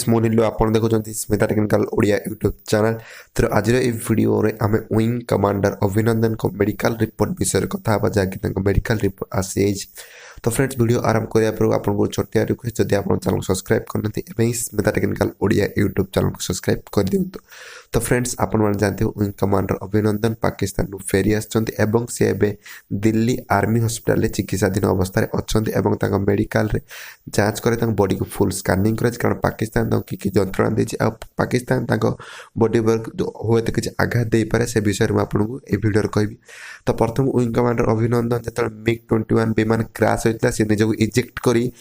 मुनिलो आपण देखुचंती Smita technical Odia YouTube channel. तो आज वीडियो रे आमे विंग कमांडर अभिनंदन को मेडिकल रिपोर्ट विषय कथा बा जाकि मेडिकल रिपोर्ट आसी। तो फ्रेंड्स वीडियो आरंभ करिया पर आपन छोटिया रिक्वेस्ट जदि आपन चैनल को सब्सक्राइब करनथि एबे Smita technical Odia YouTube channel को सब्सक्राइब कर दियंतु। तो फ्रेंड्स आपन मान जानते हो विंग कमांडर अभिनंदन पाकिस्तान नु फेरी आछंती एवं से एबे दिल्ली आर्मी हॉस्पिटल रे चिकित्साधीन अवस्था रे अछंती एवं तांका मेडिकल रे जांच करे तांका बॉडी को फुल स्कैनिंग करे कारण पाकिस्तान तांको की जंत्रणा देछि आ पाकिस्तान तांको बॉडी वर्क होय त किछ आघात दे पारे से विषय में आपन को ए वीडियो रे कहबी। तो प्रथम विंग कमांडर अभिनंदन जतल मिग 21 विमान क्रैश होइतला से निजको इजेक्ट करी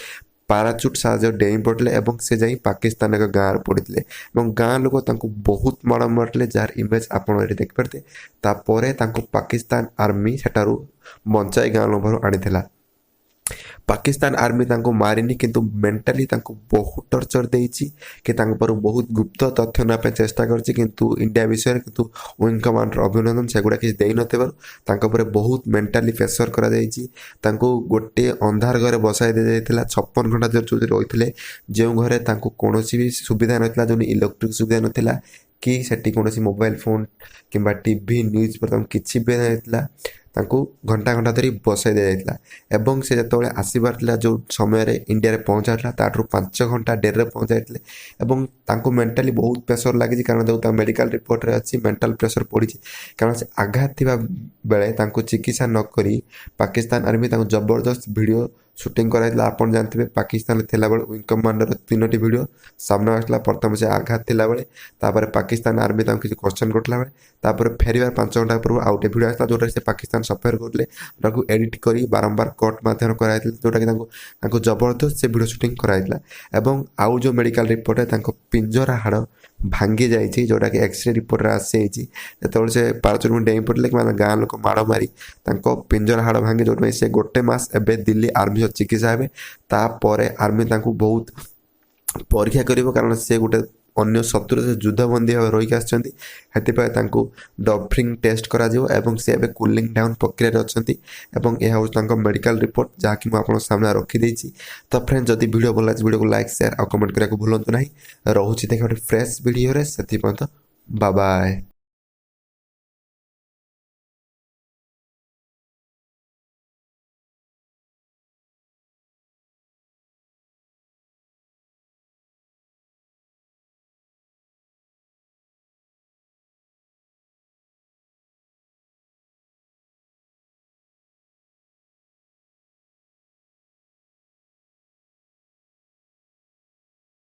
पाराचुट साहाଯ୍ୟ ଡେଇଁ ପଡ଼ିଲେ ଏବଂ ସେ ଯାଇ ପାକିସ୍ତାନ ଏକ ଗାଁରେ ପଡ଼ିଥିଲେ ଏବଂ ଗାଁ ଲୋକ ତାଙ୍କୁ ବହୁତ ମାଡ଼ ମାରିଥିଲେ ଯାହାର ଇମେଜ୍ ଆପଣ ଏଠି ଦେଖିପାରିବେ। ତାପରେ ତାଙ୍କୁ ପାକିସ୍ତାନ ଆର୍ମି ସେଠାରୁ ବଞ୍ଚାଇ ଗାଁ ଲୋକରୁ ଆଣିଥିଲା। पाकिस्तान आर्मी तांको मारिनी किंतु मेंटली तांको बहुत टर्चर देइछि कि तांको पर बहुत गुप्त तथ्य ना पे चेष्टा करछि किंतु इंडिया विषय किंतु विंग कमांडर अभिनंदन सेगुडा कि देइ नते पर तांको पर बहुत मेंटली प्रेशर करा जाइछि। तांको गोटे अंधार घरे बसाई दे जाइथिला 56 घंटा जो रहिथिले जे घरे तांको कोनोसी भी सुविधा नथिला जो इलेक्ट्रिक सुविधा नथिला कि सेठी कोनोसी मोबाइल फोन किंबा टीवी न्यूज पर तांको किछि भी नथिला तांको घंटा घंटा धरी बसाई दे जाइथिला एवं से जतबे आसीबार थिला जो समय रे इंडिया रे पहुंचाला ताठू 5 घंटा देर रे पहुंचाइथिले एवं तांको मेंटली बहुत प्रेशर लागि कारण जो ता मेडिकल रिपोर्ट रे अछि मेंटल प्रेशर पड़ी कारण से आघात थिबा बेले तांको चिकित्सा न करी पाकिस्तान आर्मी तांको जबरदस्त वीडियो शूटिंग कराइला। आपण जानथिबे पाकिस्तान रे थिला बेले विंग कमांडर 3टी वीडियो सामने आसला। प्रथम से आघात थिला बेले तापर पाकिस्तान आर्मी तांको किछ क्वेश्चन करथला बेले तापर फेरिबार 5 घंटा पर आउटे वीडियो आसला जोटा से पाकिस्तान सफर करले ताको एडिट करी बारंबार कट माध्यम कराइथिले जोटा कि तांको जबरदस्त से वीडियो शूटिंग कराइला एवं आउ जो मेडिकल रिपोर्ट है तांको पिंजरा हाड़ भांगी जाइछि जोटा कि एक्सरे रिपोर्ट रे आसी जतबे से पारचुर में डेई पड़ले कि माने गां लोक माड़ मारी तांको पिंजरा हाड़ भांगी जोटा से गोटे मास एबे दिल्ली आर्मी चिकित्सा हेबे तापर आर्मी तांको बहुत परीक्षा करिवो कारण से गोटे अन्य शत्रु से युद्धबंदी रही आछंती हेतिपय तांको डॉपिंग टेस्ट करा जिवो एवं से एबे कूलिंग डाउन प्रक्रिया रे अछंती एवं एहा हो तांको मेडिकल रिपोर्ट जाकि म आपन सामने रखि देछि। तो फ्रेंड जदि वीडियो भल लागे वीडियो को लाइक शेयर और कमेंट करिया को भूलंतु नाही। रहूछि देखा फ्रेश वीडियो रे सेति पय तो बाय बाय।